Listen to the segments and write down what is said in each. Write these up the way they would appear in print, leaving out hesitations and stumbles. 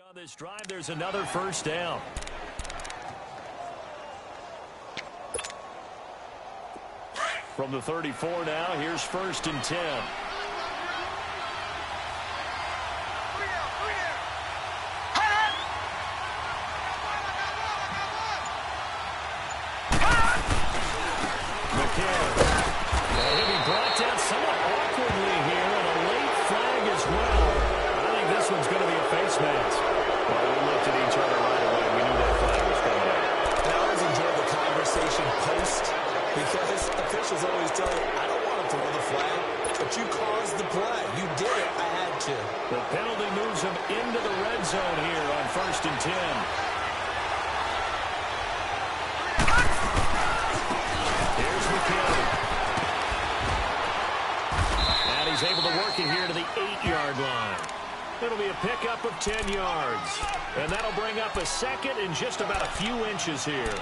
On this drive, there's another first down. From the 34 now, here's 1st and 10. It'll be a pickup of 10 yards. And that'll bring up a second and just about a few inches here.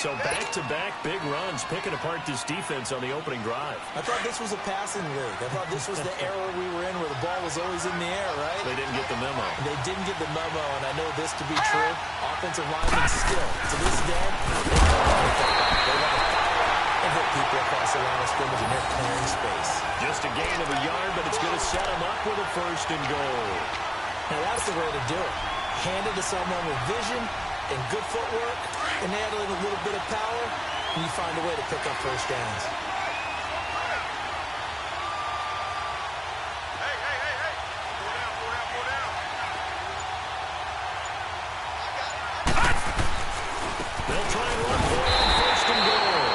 So back-to-back big runs, picking apart this defense on the opening drive. I thought this was a passing league. I thought this was the era we were in where the ball was always in the air, right? They didn't get the memo. They didn't get the memo, and I know this to be true. Offensive linemen still, to this day, they want to and hit people across the line of scrimmage, and they're clearing space. Just a gain of a yard, but it's going to set them up with a 1st and goal. Now, that's the way to do it. Hand it to someone with vision and good footwork, and handling a little bit of power, and you find a way to pick up first downs. They'll try and run for it on 1st and goal.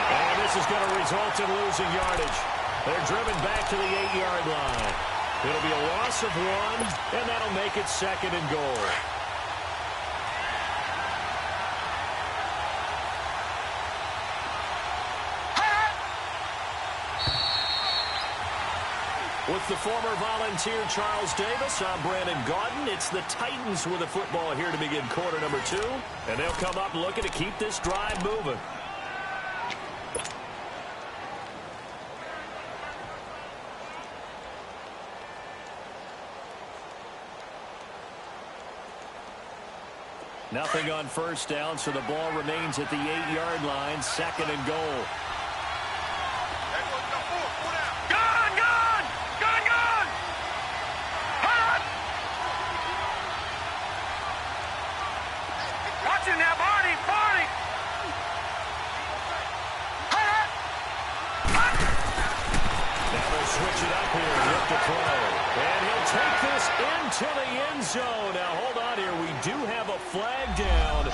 And this is going to result in losing yardage. They're driven back to the 8-yard line. It'll be a loss of 1, and that'll make it 2nd and goal. With the former Volunteer Charles Davis, I'm Brandon Gaudin. It's the Titans with the football here to begin quarter number 2. And they'll come up looking to keep this drive moving. Nothing on 1st down, so the ball remains at the 8-yard line, 2nd and goal. To the end zone. Now, hold on here. We do have a flag down.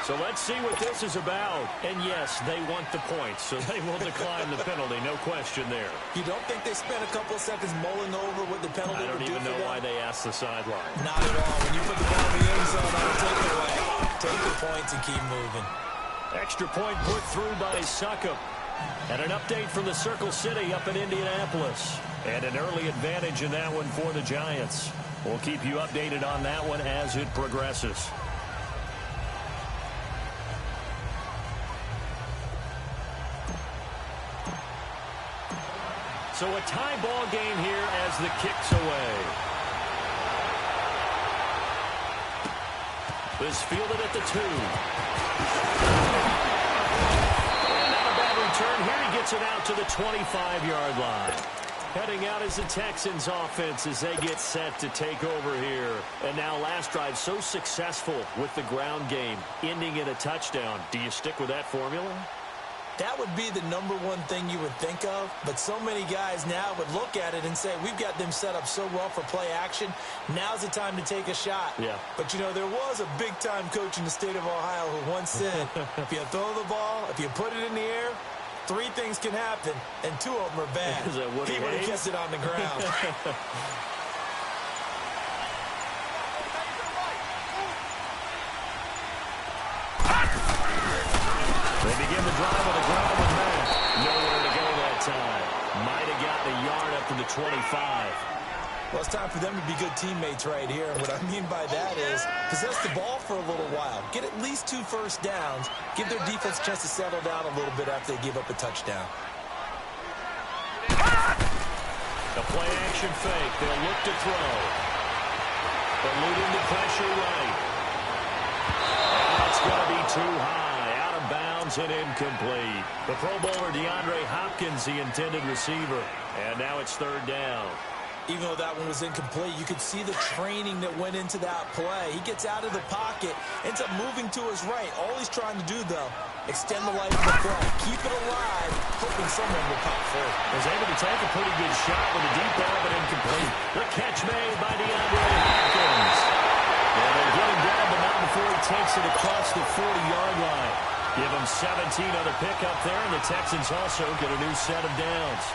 So let's see what this is about. And, yes, they want the points, so they will decline the penalty. No question there. You don't think they spent a couple of seconds mulling over what the penalty would do for them? I don't even know why they asked the sideline. Not at all. When you put the ball in the end zone, that'll take it away. Take the points and keep moving. Extra point put through by Succop. And an update from the Circle City up in Indianapolis. And an early advantage in that one for the Giants. We'll keep you updated on that one as it progresses. So a tie ball game here as the kick's away. This fielded at the 2. And not a bad return here. He gets it out to the 25-yard line. Heading out is the Texans offense as they get set to take over here. And now last drive so successful with the ground game, ending in a touchdown. Do you stick with that formula? That would be the number one thing you would think of. But so many guys now would look at it and say, we've got them set up so well for play action. Now's the time to take a shot. Yeah. But, you know, there was a big-time coach in the state of Ohio who once said, if you throw the ball, if you put it in the air, 3 things can happen, and 2 of them are bad. Is that what he would have kept it on the ground. They begin the drive on the ground with Matt. Nowhere to go that time. Might have gotten a yard up to the 25. Well, it's time for them to be good teammates right here. And what I mean by that is possess the ball for a little while. Get at least 2 first downs. Give their defense a chance to settle down a little bit after they give up a touchdown. The play action fake. They'll look to throw. Eluding the pressure right. And that's going to be too high. Out of bounds and incomplete. The Pro Bowler DeAndre Hopkins, the intended receiver. And now it's third down. Even though that one was incomplete, you could see the training that went into that play. He gets out of the pocket, ends up moving to his right. All he's trying to do, though, extend the life of the play. Keep it alive, hoping someone will pop through. Was able to take a pretty good shot with a deep ball, but incomplete. The catch made by DeAndre Hopkins. And they get him down, but not before he takes it across the 40-yard line. Give him 17 on the pickup there, and the Texans also get a new set of downs.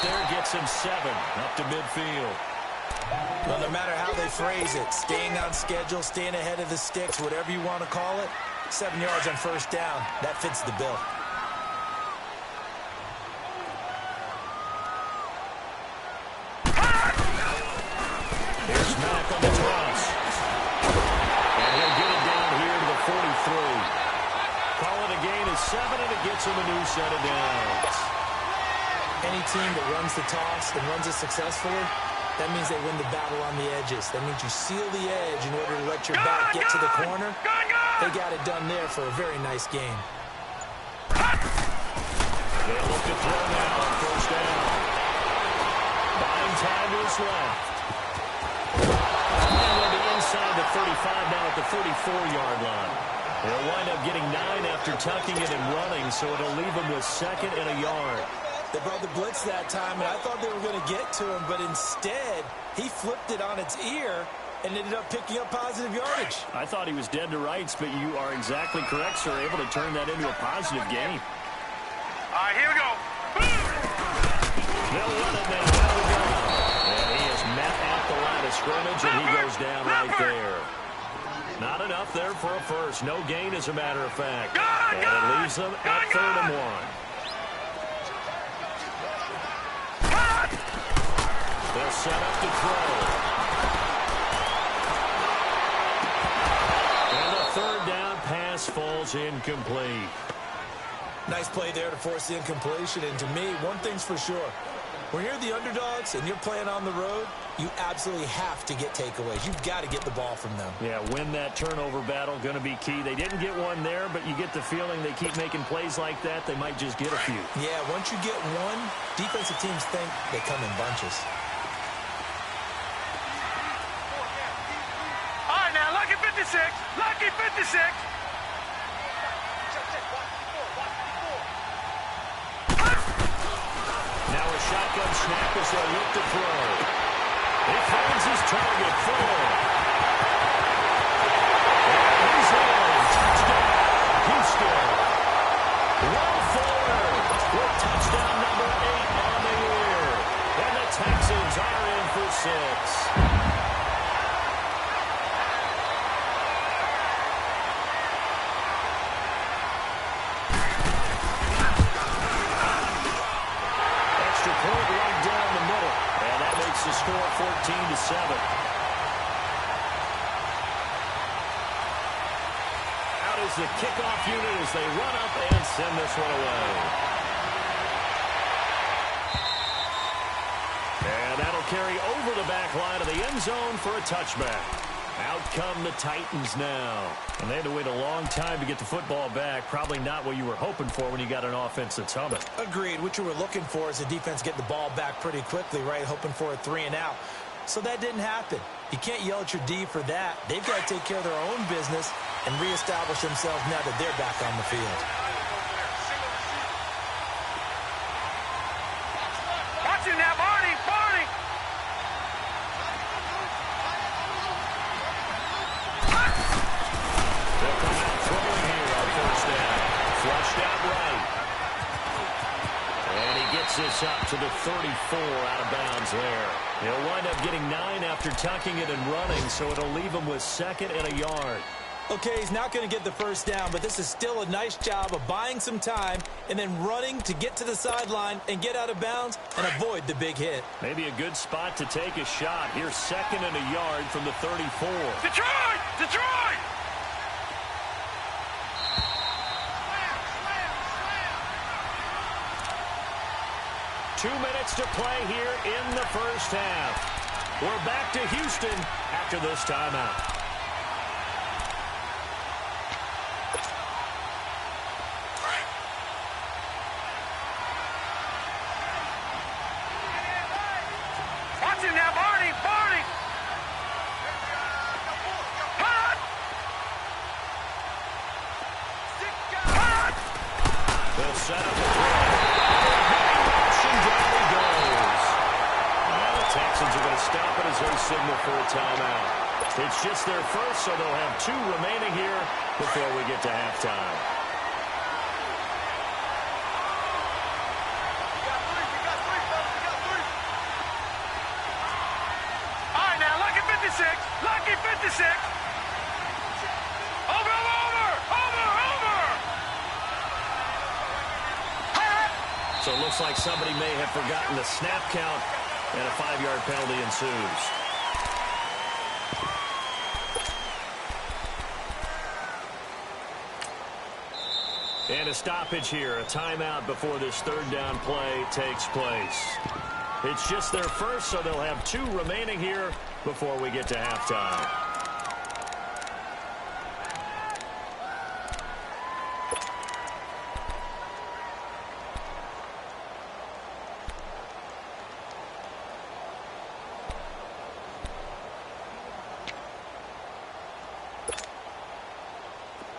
There gets him 7 up to midfield. Well, no matter how they phrase it, staying on schedule, staying ahead of the sticks, whatever you want to call it, 7 yards on first down, that fits the bill. Here's Mack on the toss. And he'll get it down here to the 43. Call it a gain of 7, and it gets him a new set of downs. Any team that runs the toss and runs it successfully, that means they win the battle on the edges. That means you seal the edge in order to let your back get to the corner. They got it done there for a very nice game. They look to throw now on first down. Buying time to his left. And they'll be inside the 35 now at the 34-yard line. They'll wind up getting 9 after tucking it and running, so it'll leave them with 2nd and a yard. They brought the blitz that time, and I thought they were going to get to him, but instead, he flipped it on its ear and ended up picking up positive yardage. I thought he was dead to rights, but you are exactly correct, sir. Able to turn that into a positive game. All right, here we go. They'll run it now. Out we go. And he is met at the line of scrimmage, and he goes down right there. Not enough there for a first. No gain, as a matter of fact. And it leaves them at 3rd and 1. They'll set up to throw. And the 3rd down pass falls incomplete. Nice play there to force the incompletion. And to me, one thing's for sure. When you're the underdogs and you're playing on the road, you absolutely have to get takeaways. You've got to get the ball from them. Yeah, win that turnover battle, going to be key. They didn't get one there, but you get the feeling they keep making plays like that, they might just get a few. Yeah, once you get one, defensive teams think they come in bunches. All right, now, lucky 56. Lucky 56. Now a shotgun snap as they look to throw. He finds his target, 4. And he's in. Touchdown, Houston. Well forward with touchdown number 8 on the year. And the Texans are in for 6. The score 14-7. Out is the kickoff unit as they run up and send this one away. And that'll carry over the back line of the end zone for a touchback. Out come the Titans now. And they had to wait a long time to get the football back. Probably not what you were hoping for when you got an offense that's humming. Agreed. What you were looking for is the defense get the ball back pretty quickly, right? Hoping for a 3 and out. So that didn't happen. You can't yell at your D for that. They've got to take care of their own business and reestablish themselves now that they're back on the field. Watch him now, Barney. Barney. They'll come out throwing here on first down. Flushed out right. And he gets this up to the 34 out of bounds there. He'll wind up getting 9 after tucking it and running, so it'll leave him with 2nd and a yard. Okay, he's not going to get the first down, but this is still a nice job of buying some time and then running to get to the sideline and get out of bounds and avoid the big hit. Maybe a good spot to take a shot. Here's 2nd and a yard from the 34. Detroit! Detroit! Two minutes to play here in the first half. We're back to Houston after this timeout. Watch it now, Barney! Barney! Cut! Cut! They'll set up a throw. And down he goes. Now the Texans are going to stop it as they signal for a timeout. It's just their first, so they'll have 2 remaining here before we get to halftime. All right, now, lucky 56. Lucky 56. Over, over, over, over. So it looks like somebody may have forgotten the snap count, and a 5-yard penalty ensues. And a stoppage here, a timeout before this 3rd down play takes place. It's just their first, so they'll have 2 remaining here before we get to halftime.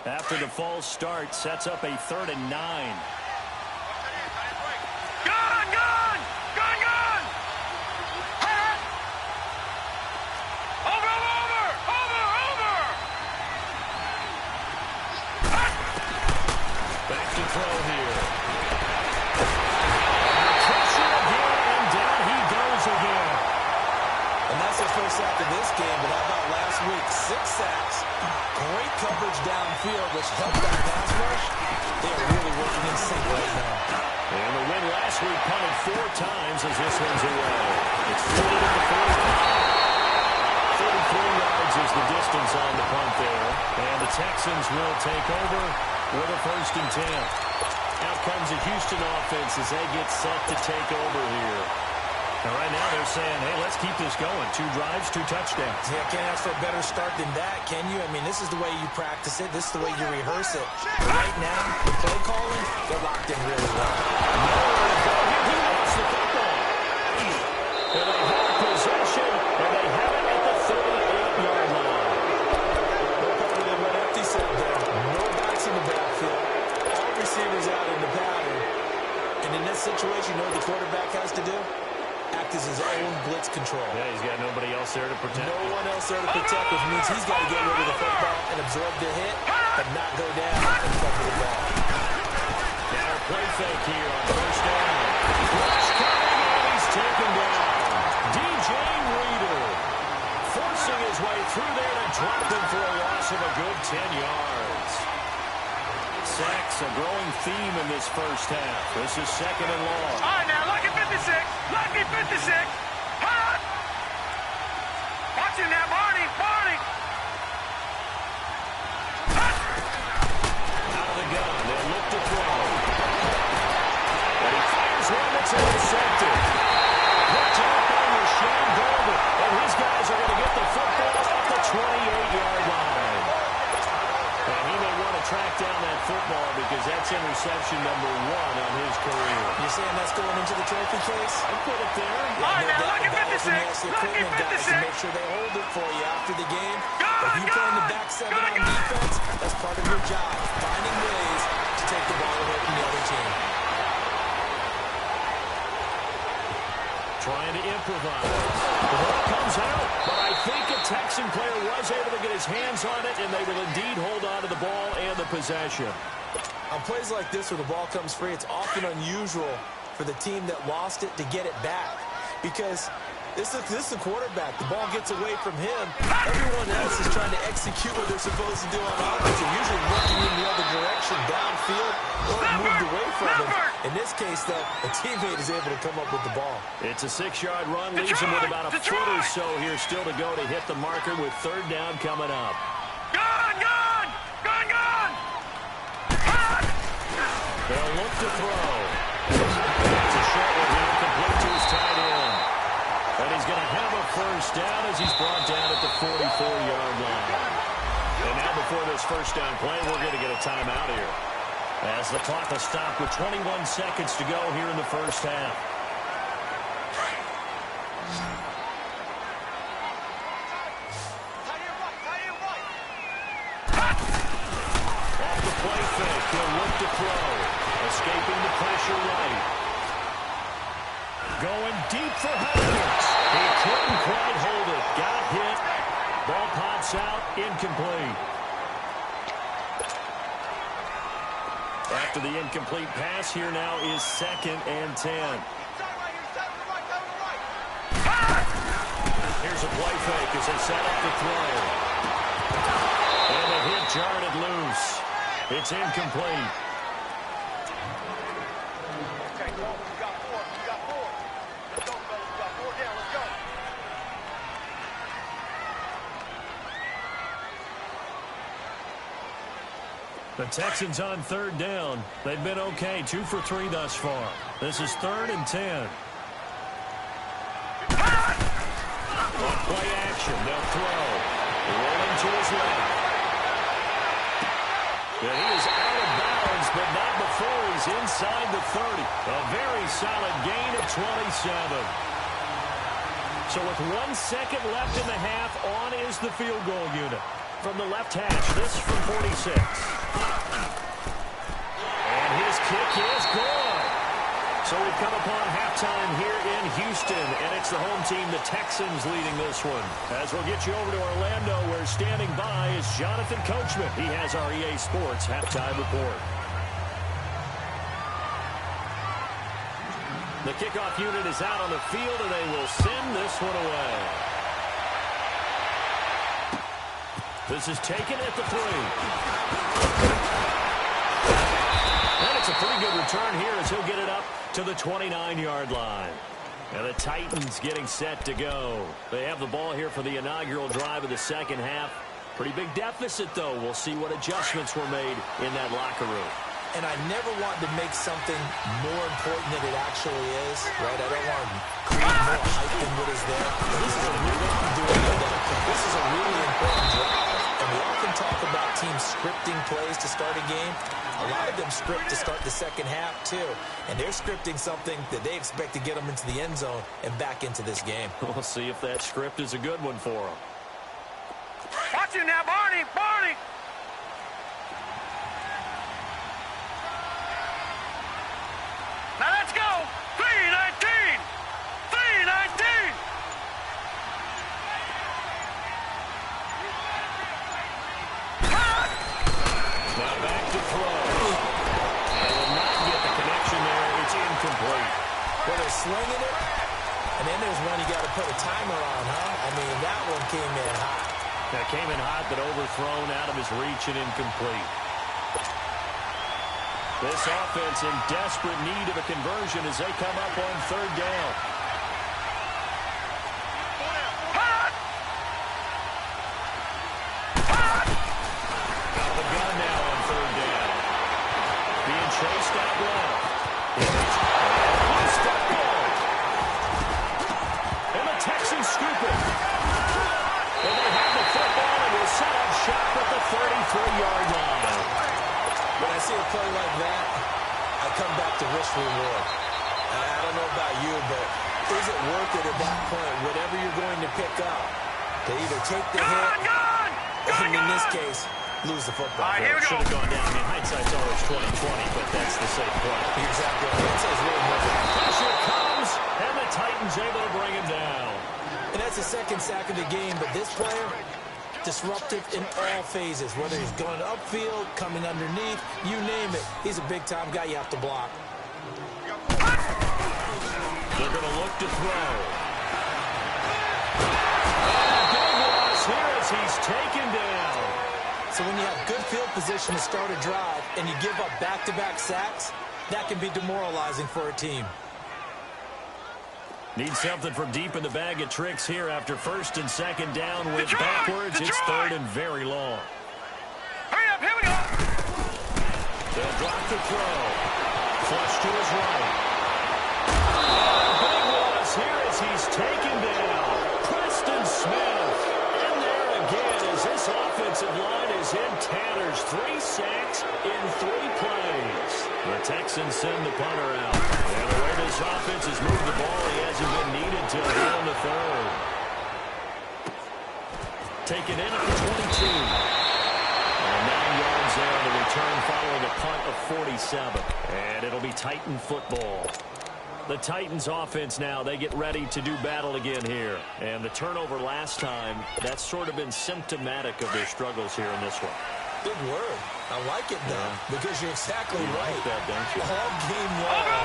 After the false start, sets up a 3rd and 9. Gun, gun! Gun, gun! Over, over, over, over! Back to throw here. Pressure again, and down he goes again. And that's his first sack of this game, but how about last week? 6 sacks. Great coverage downfield, which helped that pass rush. They are really working in sync right now. And the win last week punted 4 times as this one's away. It's 40 to the 45. 34 yards is the distance on the punt there. And the Texans will take over with a 1st and 10. Out comes the Houston offense as they get set to take over here. And right now they're saying, hey, let's keep this going. 2 drives, 2 touchdowns. Yeah, can't ask for a better start than that, can you? I mean, this is the way you practice it. This is the way you rehearse it. But right now, the play calling, they're locked in really well. Nowhere to go. He lost the football. And they have possession, and they have it at the 38-yard line. No part of them went empty set there. No backs in the backfield. All receivers out in the pattern. And in this situation, you know what the quarterback has to do? Act as his own blitz control. Yeah, he's got nobody else there to protect. No one else there to protect, which means he's got to get rid of the football and absorb the hit and not go down and fumble the ball. Now a play fake here on 1st down. Rush coming, and he's taken down. DJ Reader forcing his way through there to drop him for a loss of a good 10 yards. Sacks, a growing theme in this first half. This is 2nd and long. All right, now, lucky 56. Lucky 56. Hot! Watch it now, Barney. Barney. Out of the gun, they'll look to throw. And he fires one that's intercepted. Picked up by Rashawn Golden. And his guys are going to get the football at the 28-yard line. And he may want to track down that football because that's interception number 1 on his career. You're saying that's going into the trophy case? I'd put it there. All right, now, lucky 56. Lucky Equipment guys to 56. make sure they hold it for you after the game. Gun, If you play in the gun, back 7 gun, on gun. defense, that's part of your job. Finding ways to take the ball away from the other team. Trying to improvise. The ball comes out, but I think a Texan player was able to get his hands on it, and they will indeed hold on to the ball and the possession. On plays like this where the ball comes free, it's often unusual for the team that lost it to get it back. Because This is the quarterback. The ball gets away from him. Everyone else is trying to execute what they're supposed to do on offense. They're usually looking in the other direction, downfield, or moved away from him. In this case, though, a teammate is able to come up with the ball. It's a 6-yard run. Leaves him with about a foot or so here still to go to hit the marker with third down coming up. Gone! Gone! Gone! Gone! They'll look to throw. It's a short one here, complete to his tight end. And he's going to have a first down as he's brought down at the 44-yard line. And now before this first down play, we're going to get a timeout here, as the clock will stop with 21 seconds to go here in the first half. Off the play fake, he'll look to throw. Escaping the pressure right. Going deep for Hopkins. He couldn't quite hold it. Got hit. Ball pops out. Incomplete. After the incomplete pass, here now is 2nd and 10. Here's a play fake as they set up the throw. And the hit jarred it loose. It's incomplete. Okay, Cole, we got 4. We got 4. Let's go, fellas. We got 4 down. Let's go. The Texans on third down. They've been okay, 2 for 3 thus far. This is 3rd and 10. On play action, they'll throw. Rolling to his left. And he is out of bounds, but not before he's inside the 30. A very solid gain of 27. So with 1 second left in the half, on is the field goal unit. From the left hash, this from 46. And his kick is good. So we've come upon halftime here in Houston, and it's the home team, the Texans, leading this one. As we'll get you over to Orlando, where standing by is Jonathan Coachman. He has our EA Sports halftime report. The kickoff unit is out on the field, and they will send this one away. This is taken at the 3. And it's a pretty good return here as he'll get it up to the 29-yard line. And the Titans getting set to go. They have the ball here for the inaugural drive of the second half. Pretty big deficit, though. We'll see what adjustments were made in that locker room. And I never want to make something more important than it actually is, right? I don't want to create more hype than what is there. This is a really important drive. And we often talk about teams scripting plays to start a game. A lot of them script to start the second half, too. And they're scripting something that they expect to get them into the end zone and back into this game. We'll see if that script is a good one for them. Watch it now, Barney! Barney! Now let's go! 3-19! 3-19! Now back to throw. They will not get the connection there. It's incomplete. Well, they're slinging it, and then there's one you got to put a timer on, huh? I mean, that one came in hot. That came in hot, but overthrown out of his reach and incomplete. This offense in desperate need of a conversion as they come up on third down. Out of the gun now on third down. Being chased out left. Loose football. And the Texans scoop it. And they have the football and will set up shop at the 33-yard line. When I see a play like that, I come back to risk reward. I don't know about you, but is it worth it at that point, whatever you're going to pick up, to either take the hit, and in this case, lose the football? All right, here we go. Should have gone down. I mean, hindsight's always 20/20, but that's the safe play. Exactly. Hindsight's really nothing. Pressure comes, and the Titans able to bring him down. And that's the second sack of the game, but this player, disruptive in all phases, whether he's going upfield, coming underneath, you name it. He's a big-time guy you have to block. They're going to look to throw. And a big loss here as he's taken down. So when you have good field position to start a drive and you give up back-to-back sacks, that can be demoralizing for a team. Need something from deep in the bag of tricks here after first and second down. Went backwards. It's third and very long. Hurry up, here we go. They'll drop the throw. Flush to his right. Big loss here as he's taken down. Preston Smith. And there again as this offensive line is in tatters. 3 sacks in 3 plays. The Texans send the punter out. And the way this offense has moved the ball, he hasn't been needed till here in the third. Taken in at the 22. And 9 yards there on the return following a punt of 47. And it'll be Titan football. The Titans offense now, they get ready to do battle again here. And the turnover last time, that's sort of been symptomatic of their struggles here in this one. Big word. I like it, though, because you're exactly right. Like that, don't you? All game long,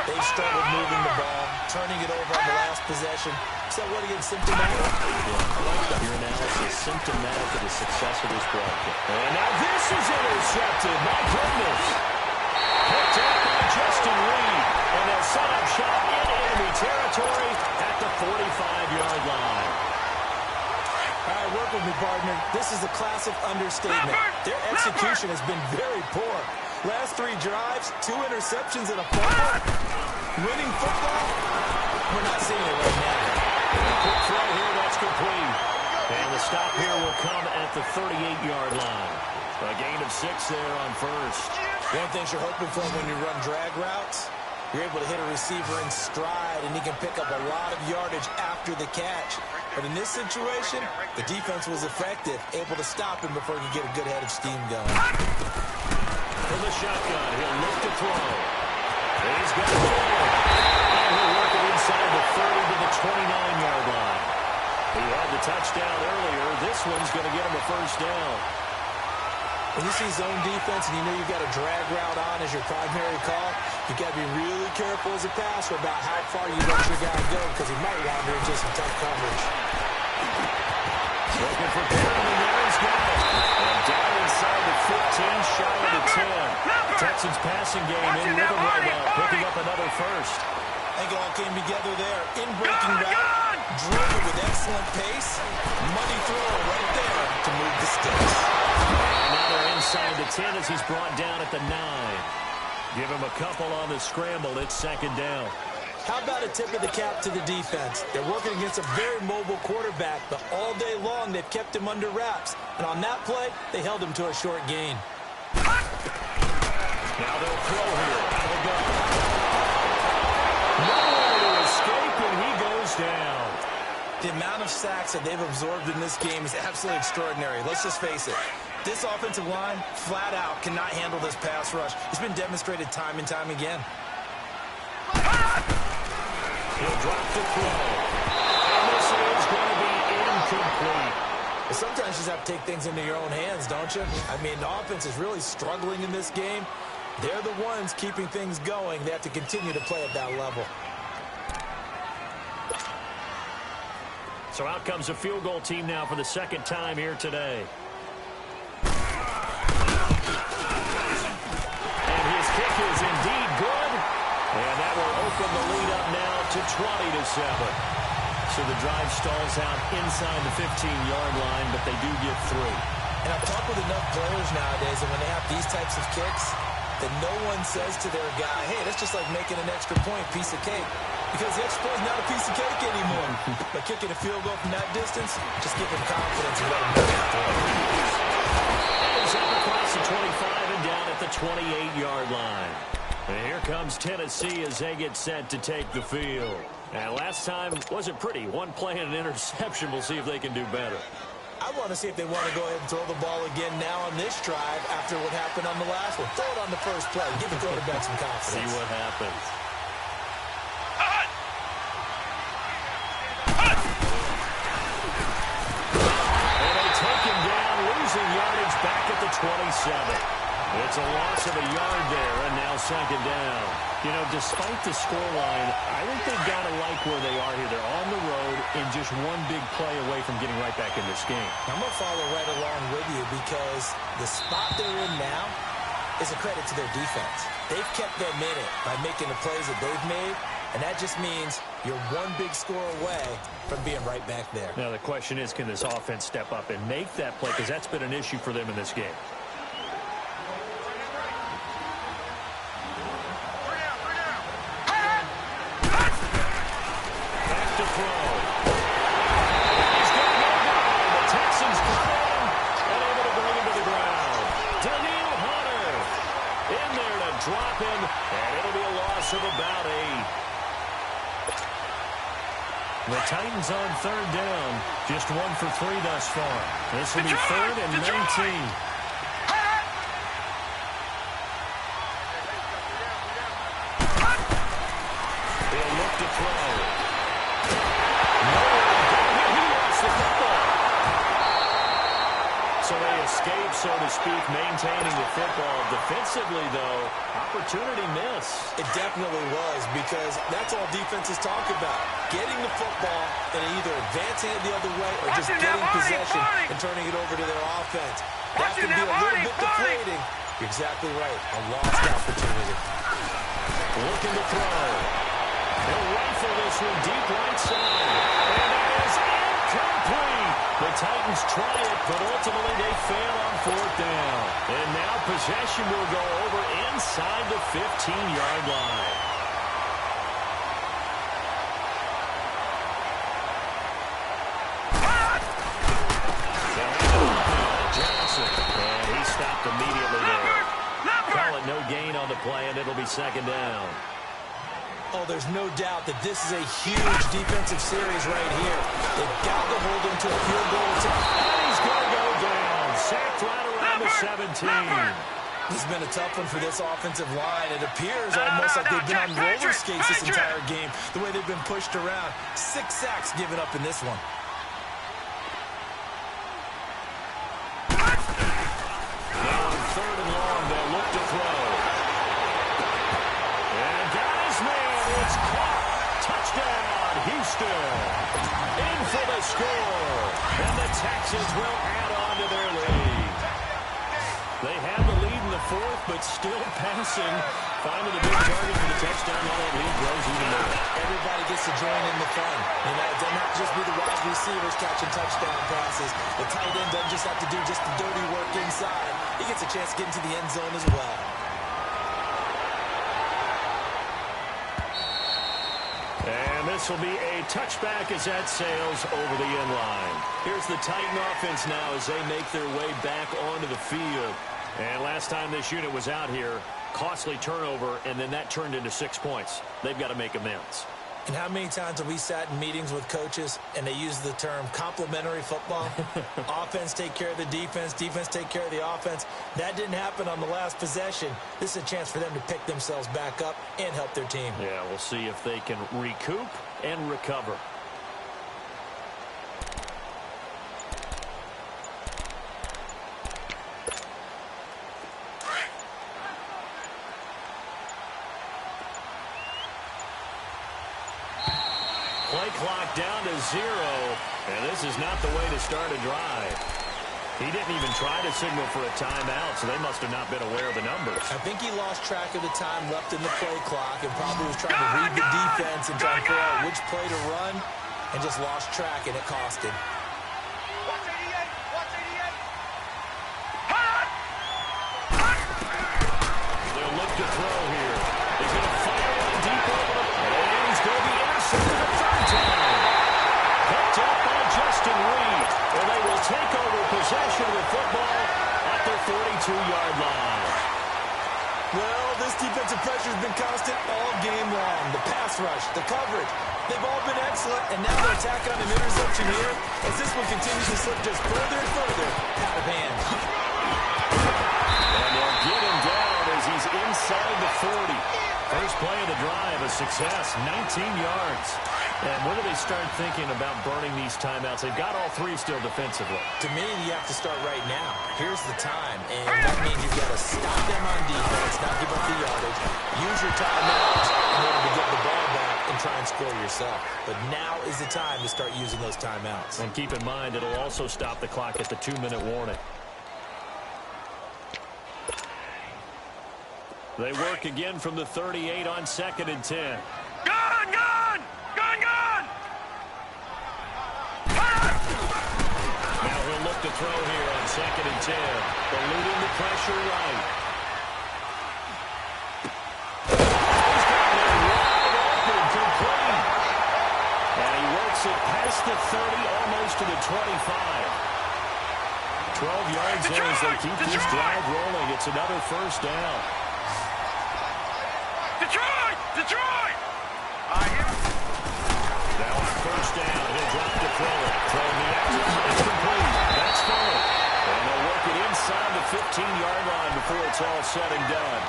they've struggled moving the ball, turning it over on the last possession. So what again, symptomatic? Yeah, I like that. Your analysis, symptomatic of the success of this broadcast. And now this is intercepted. My goodness. Picked up by Justin Reed. And they'll set up shop in enemy territory at the 45-yard line. All right, work with me, partner. This is a classic understatement. Their execution has been very poor. Last 3 drives, 2 interceptions and a fumble. Winning football? We're not seeing it right now. Quick throw here, that's complete. And the stop here will come at the 38-yard line. A gain of 6 there on first. One thing you're hoping for when you run drag routes, you're able to hit a receiver in stride, and he can pick up a lot of yardage after the catch. But in this situation, the defense was effective, able to stop him before he could get a good head of steam going. From the shotgun, he'll look to throw. And he's got it going. And he'll work it inside the 30 to the 29-yard line. He had the touchdown earlier. This one's going to get him a first down. When you see zone defense and you know you've got a drag route on as your primary call, you've got to be really careful as a passer about how far you let your guy go because he might wander into some tough coverage. Looking for Perry, and there he's got it. And down inside the 15, shy of the 10. Texans passing game in rhythm right now, picking up another first. I think it all came together there. In breaking route, drove it with excellent pace. Money throw right there to move the sticks. Now they're inside the 10 as he's brought down at the 9. Give him a couple on the scramble. It's second down. How about a tip of the cap to the defense? They're working against a very mobile quarterback, but all day long they've kept him under wraps. And on that play, they held him to a short gain. Now they'll throw here. They'll go. Nowhere to escape, and he goes down. The amount of sacks that they've absorbed in this game is absolutely extraordinary. Let's just face it. This offensive line, flat out, cannot handle this pass rush. It's been demonstrated time and time again. He'll drop the throw. And this is going to be incomplete. Sometimes you just have to take things into your own hands, don't you? I mean, the offense is really struggling in this game. They're the ones keeping things going. They have to continue to play at that level. So out comes a field goal team now for the second time here today. And his kick is indeed good. And that will open the lead up now to 20-7. So the drive stalls out inside the 15-yard line, but they do get through. And I've talked with enough players nowadays, and when they have these types of kicks, that no one says to their guy, hey, that's just like making an extra point, piece of cake. Because the extra point is not a piece of cake anymore. But kicking a field goal from that distance, just give them confidence and let them make it through. He's up across the 25 and down at the 28-yard line. And here comes Tennessee as they get set to take the field. And last time wasn't pretty. One play and an interception. We'll see if they can do better. I want to see if they want to go ahead and throw the ball again now on this drive after what happened on the last one. Throw it on the first play. Give the quarterback some confidence. See what happens. And they take him down, losing yardage back at the 27. It's a loss of a yard there, and now now second down. You know, despite the scoreline, I think they've got to like where they are here. They're on the road and just one big play away from getting right back in this game. I'm going to follow right along with you because the spot they're in now is a credit to their defense. They've kept them in it by making the plays that they've made, and that just means you're one big score away from being right back there. Now the question is, can this offense step up and make that play? Because that's been an issue for them in this game. Drop him, and it'll be a loss of about 8. The Titans on third down, just 1 for 3 thus far. This will be third and 19. He'll look to throw. He lost the football. So they escape, so to speak, maintaining the football. Defensively, though, opportunity miss. It definitely was, because that's all defenses talk about. Getting the football and either advancing it the other way or just getting possession and turning it over to their offense. That can be a little bit deflating. You're exactly right. A lost opportunity. Looking to throw. He'll rifle this one deep right side. And that is incomplete. The Titans try it, but ultimately they fail on fourth down. And now possession will go over inside the 15-yard line. Johnson, and he stopped immediately there. Call it no gain on the play, and it'll be second down. Oh, there's no doubt that this is a huge defensive series right here. They've got to hold him to a field goal attempt. And he's going to go down. Sacked right around the 17. This has been a tough one for this offensive line. It appears almost like they've been on roller skates this entire game, the way they've been pushed around. 6 sacks given up in this one. Now on third and long, they'll look to throw. And got his man. It's caught. Touchdown, Houston. In for the score. And the Texans will add on to their lead. They have the lead in the fourth, but still passing. Finding the big target for the touchdown. Now that lead grows even more. Everybody gets to join in the fun. You know, it doesn't have to just be the wide receivers catching touchdown passes. The tight end doesn't just have to do just the dirty work inside. He gets a chance to get into the end zone as well. And this will be a touchback as that sails over the end line. Here's the Titan offense now as they make their way back onto the field. And last time this unit was out here, costly turnover, and then that turned into 6 points. They've got to make amends. And how many times have we sat in meetings with coaches and they use the term complementary football? Offense take care of the defense, defense take care of the offense. That didn't happen on the last possession. This is a chance for them to pick themselves back up and help their team. Yeah, we'll see if they can recoup and recover. Play clock down to 0, and this is not the way to start a drive. He didn't even try to signal for a timeout, so they must have not been aware of the numbers. I think he lost track of the time left in the play clock and probably was trying to read the defense and trying to figure out which play to run and just lost track, and it cost him. Watch 88. Watch 88. They'll look to throw here. He's going to fire it deep over the play. And he's going to be intercepted the third time. Picked up by Justin Reed. And they will take over possession of the football at their 42-yard line. Well, this defensive pressure has been constant all game long. The pass rush, the coverage, they've all been excellent, and now they're attacking on an interception here as this one continues to slip just further and further out of hand. And they'll get him down as he's inside the 40. First play of the drive, a success, 19 yards. And when do they start thinking about burning these timeouts? They've got all 3 still defensively. To me, you have to start right now. Here's the time, and that means you've got to stop them on defense, not give up the yardage, score yourself. But now is the time to start using those timeouts. And keep in mind, it'll also stop the clock at the 2-minute warning. They work again from the 38 on 2nd and 10. Gun, gun! Gun, gun! Now he'll look to throw here on 2nd and 10. Eluding the pressure right. He's got it wide open, complete. And he works it past the 30, almost to the 25. 12 yards there as they keep this drive rolling. It's another first down. Detroit! Detroit! Now on first down, he'll drop to throw it. Throwing the exit, it's complete. That's full. And they'll work it inside the 15-yard line before it's all said and done.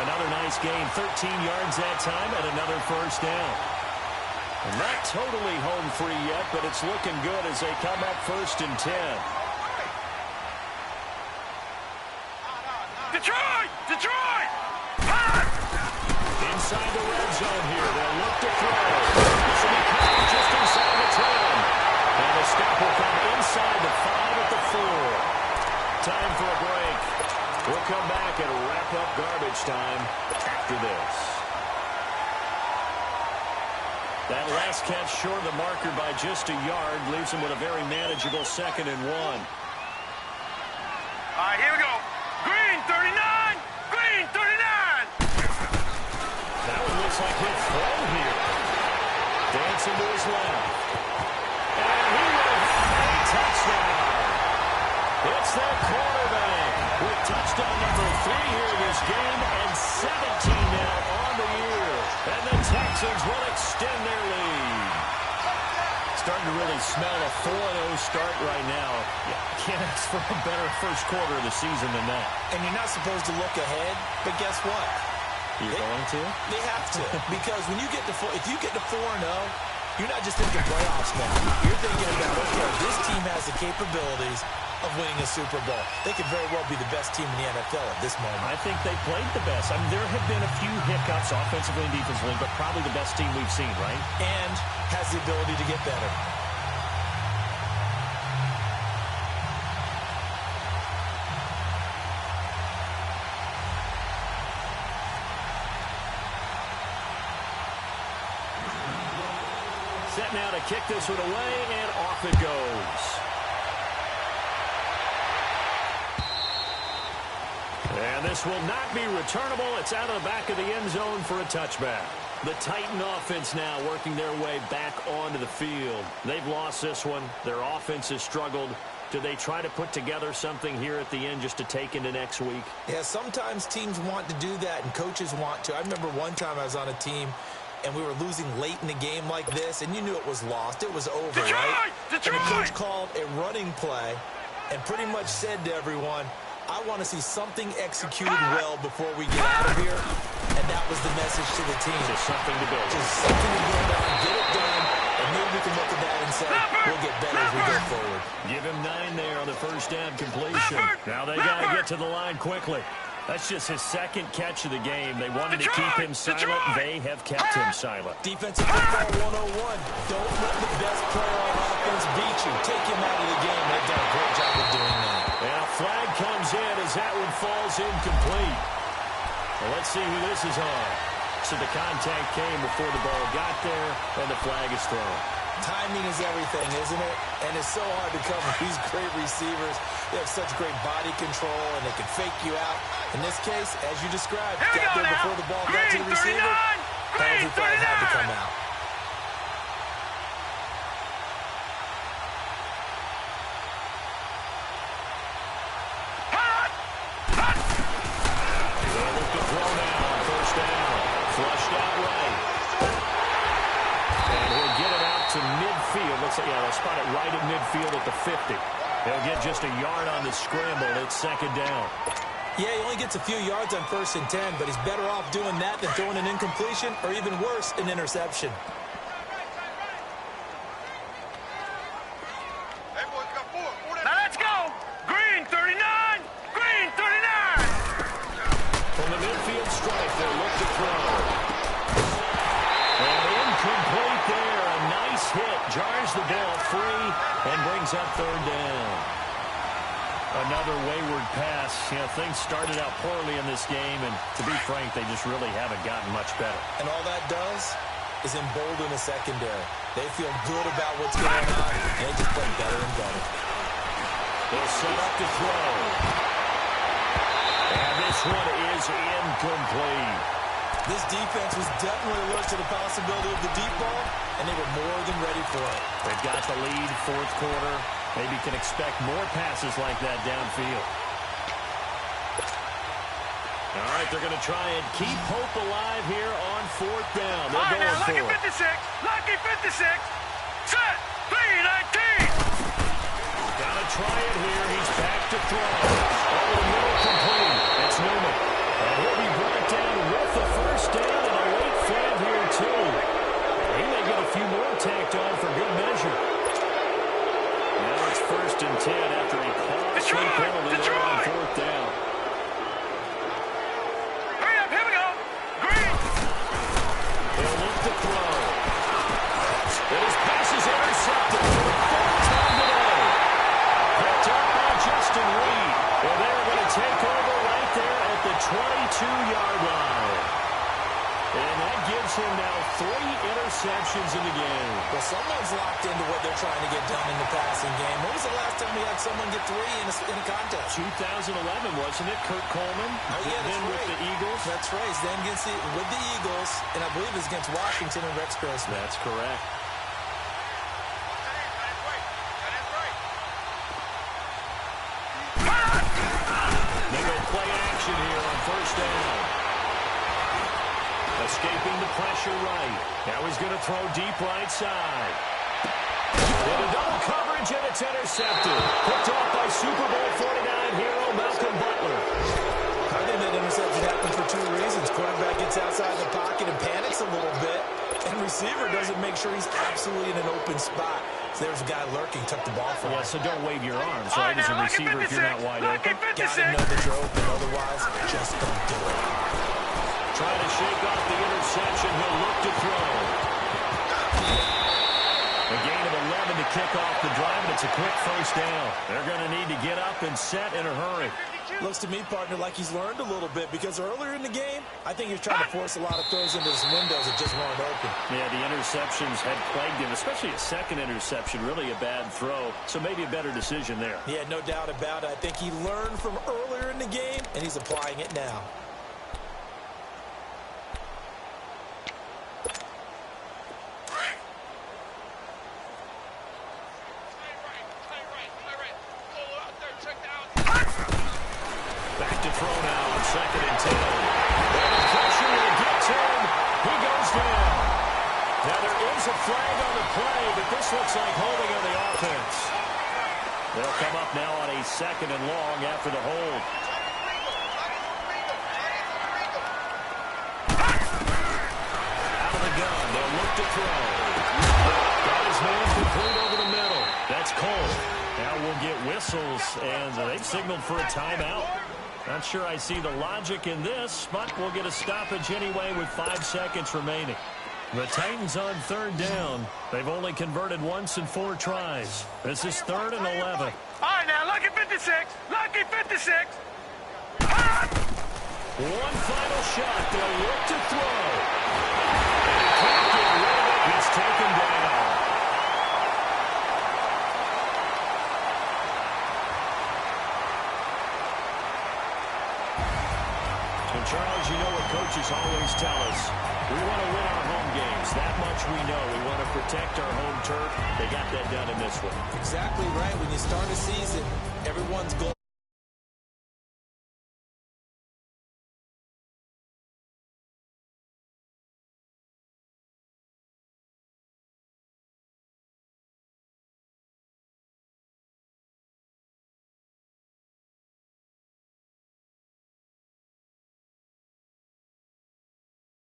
Another nice gain, 13 yards that time, and another first down. And not totally home free yet, but it's looking good as they come up 1st and 10. Detroit! Detroit! Inside the red zone here. They'll look to throw. This will be caught just inside the 10. And the stop will come inside the 5 at the 4. Time for a break. We'll come back and wrap up garbage time after this. That last catch short of the marker by just a yard leaves them with a very manageable 2nd and 1. All right, here we go. Green, 39! Green, 39! That one looks like he'll throw here. Dancing to his left. And he will have a touchdown. It's their quarterback with touchdown number 3 here in this game and 17 now on the year. And the Texans will extend their lead. Starting to really smell a 4-0 start right now. Can't ask for a better first quarter of the season than that. And you're not supposed to look ahead, but guess what? You're going to? They have to. Because when you get to if you get to 4-0, you're not just thinking playoffs now. You're thinking about, okay, this team has the capabilities of winning a Super Bowl. They could very well be the best team in the NFL at this moment. I think they played the best. I mean, there have been a few hiccups offensively and defensively, but probably the best team we've seen, right? And has the ability to get better. Set now to kick this one away, and off it goes. And this will not be returnable. It's out of the back of the end zone for a touchback. The Titan offense now working their way back onto the field. They've lost this one. Their offense has struggled. Do they try to put together something here at the end just to take into next week? Yeah, sometimes teams want to do that, and coaches want to. I remember one time I was on a team, and we were losing late in the game like this, and you knew it was lost. It was over, Detroit! right? Detroit! And the coach called a running play and pretty much said to everyone, I want to see something executed well before we get out of here. And that was the message to the team. Just something to build. Just something to build on, get it done, and maybe we can look at that and say, we'll get better as we go forward. Give him 9 there on the first down completion. Now they got to get to the line quickly. That's just his second catch of the game. They wanted to keep him silent. They have kept him silent. Defensive football 101. Don't let the best player on offense beat you. Take him out of the game. They've done a great job of doing that. And a flag comes in as that one falls incomplete. Well, let's see who this is on. So the contact came before the ball got there, and the flag is thrown. Timing is everything, isn't it? And it's so hard to cover these great receivers. They have such great body control, and they can fake you out. In this case, as you described, got there before the ball got to the receiver. Penalty flag had to come out. They look to throw now on first down. Flushed out right. And he'll get it out to midfield. Looks like, yeah, they'll spot it right at midfield at the 50. They'll get just a yard on the scramble. It's second down. Yeah, he only gets a few yards on 1st and 10, but he's better off doing that than throwing an incompletion or even worse, an interception. Now let's go! Green, 39! Green, 39! From the midfield stripe, they'll look to throw. And incomplete jars the ball free and brings up third down. Another wayward pass. You know, things started out poorly in this game, and to be frank, they just really haven't gotten much better. And all that does is embolden the secondary. They feel good about what's going on, and they just play better and better. They'll set up to throw. And this one is incomplete. This defense was definitely alert to the possibility of the deep ball, and they were more than ready for it. They've got the lead, fourth quarter. Maybe can expect more passes like that downfield. All right, they're going to try and keep hope alive here on fourth down. They're going now, for it. Lucky 56. Lucky 56. Set. 3-19. Got to try it here. He's back to throw. Over the middle, complete. It's Newman. And he'll be brought down with the first down and a late flag here, too. He may get a few more tacked on for good measure. Now it's 1st and 10 after a costly penalty there on fourth down. Hurry up, here we go. Green. They'll look to throw. And his pass is intercepted for the third time today. Picked up by Justin Reed. Well, they're going to take over right there at the 22-yard line. And that gives him now 3 interceptions in the game. Well, someone's locked into what they're trying to get done in the passing game. When was the last time we had someone get 3 in a contest? 2011, wasn't it? Kurt Coleman. Oh, yeah, that's then right. with the Eagles. That's right. Then with the Eagles, and I believe it's against Washington and Rex Grossman. That's correct. They go play action here on first down. Escaping the pressure right. Now he's going to throw deep right side. And a double coverage, and it's intercepted. Picked off by Super Bowl 49 hero Malcolm Butler. I think that interception happened for 2 reasons. Quarterback gets outside the pocket and panics a little bit, and receiver doesn't make sure he's absolutely in an open spot. So there's a guy lurking, took the ball from him. Yeah, so don't wave your arms, right, as a receiver if you're not wide open. Gotta know that you're open, otherwise just don't do it. Trying to shake off the interception. He'll look to throw. A gain of 11 to kick off the drive, and it's a quick first down. They're going to need to get up and set in a hurry. Looks to me, partner, like he's learned a little bit, because earlier in the game, I think he was trying to force a lot of throws into his windows that just weren't open. Yeah, the interceptions had plagued him, especially a second interception, really a bad throw. So maybe a better decision there. Yeah, no doubt about it. I think he learned from earlier in the game, and he's applying it now. Back to throw now on 2nd and 10. And the pressure will get to him. He goes down. Now there is a flag on the play, but this looks like holding on the offense. They'll come up now on a 2nd and long after the hold. Out of the gun, they'll look to throw. Got his man complete over the middle. That's Cole. Now we'll get whistles, and they've signaled for a timeout. Not sure I see the logic in this, but we'll get a stoppage anyway with 5 seconds remaining. The Titans on 3rd down. They've only converted once in 4 tries. This is 3rd and 11. All right, now, Lucky 56. Lucky 56. One final shot. They'll look to throw. And he can't get rid of it. He's taken down. And Charles, you know what coaches always tell us. We want to win our home games. That much we know. We want to protect our home turf. They got that done in this one. Exactly right. When you start a season, everyone's goal